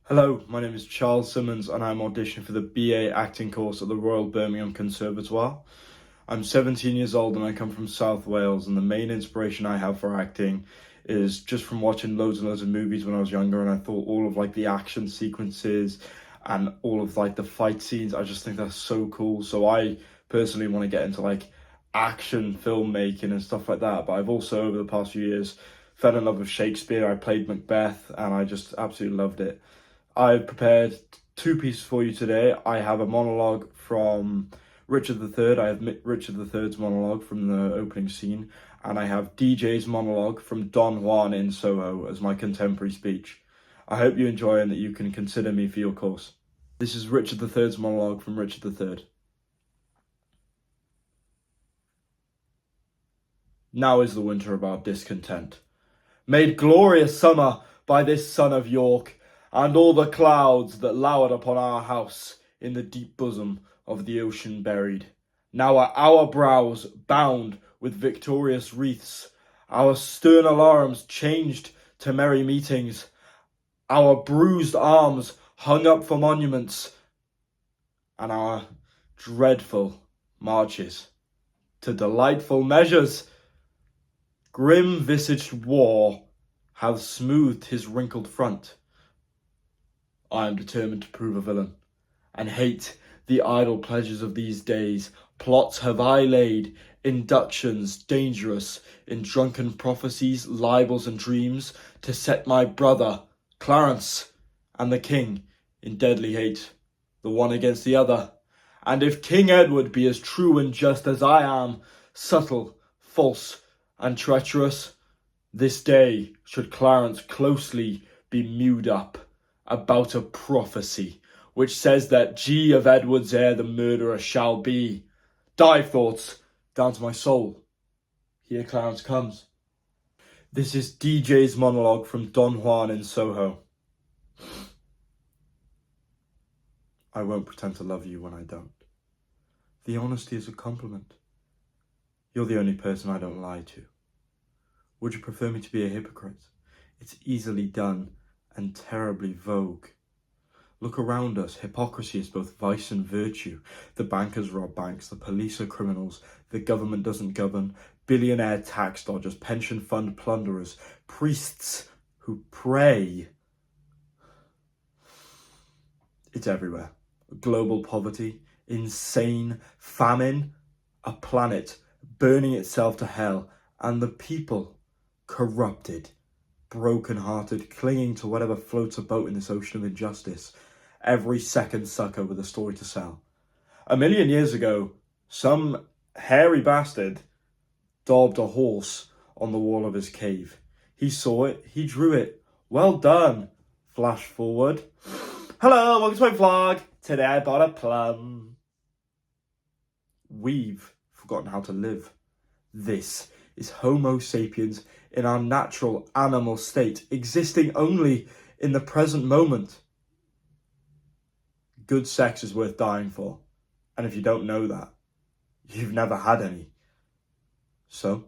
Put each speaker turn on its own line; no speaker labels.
Hello, my name is Charles Simmons and I'm auditioning for the BA acting course at the Royal Birmingham Conservatoire. I'm 17 years old and I come from South Wales, and the main inspiration I have for acting is just from watching loads and loads of movies when I was younger, and I thought all of the action sequences and all of the fight scenes, I just think that's so cool. So I personally want to get into action filmmaking and stuff like that. But I've also over the past few years fell in love with Shakespeare. I played Macbeth and I just absolutely loved it. I've prepared two pieces for you today. I have a monologue from Richard III. I have Richard III's monologue from the opening scene, and I have DJ's monologue from Don Juan in Soho as my contemporary speech. I hope you enjoy and that you can consider me for your course. This is Richard III's monologue from Richard III. Now is the winter of our discontent, made glorious summer by this son of York, and all the clouds that lowered upon our house in the deep bosom of the ocean buried. Now are our brows bound with victorious wreaths, our stern alarms changed to merry meetings, our bruised arms hung up for monuments, and our dreadful marches to delightful measures. Grim-visaged war hath smoothed his wrinkled front. I am determined to prove a villain, and hate the idle pleasures of these days. Plots have I laid, inductions dangerous, in drunken prophecies, libels and dreams, to set my brother, Clarence, and the king in deadly hate, the one against the other. And if King Edward be as true and just as I am, subtle, false, and treacherous, this day should Clarence closely be mewed up about a prophecy which says that G of Edward's heir the murderer shall be. Dive thoughts down to my soul. Here Clarence comes. This is DJ's monologue from Don Juan in Soho. I won't pretend to love you when I don't. The honesty is a compliment. You're the only person I don't lie to. Would you prefer me to be a hypocrite? It's easily done and terribly vogue. Look around us. Hypocrisy is both vice and virtue. The bankers rob banks, the police are criminals, the government doesn't govern, billionaire tax dodgers, pension fund plunderers, priests who pray. It's everywhere. Global poverty, insane famine, a planet burning itself to hell, and the people corrupted, broken-hearted, clinging to whatever floats a boat in this ocean of injustice, every second sucker with a story to sell. 1,000,000 years ago, some hairy bastard daubed a horse on the wall of his cave. He saw it, he drew it. Well done. Flash forward. Hello, welcome to my vlog. Today I bought a plum. We've forgotten how to live. This is Homo sapiens in our natural animal state, existing only in the present moment. Good sex is worth dying for, and if you don't know that, you've never had any. So,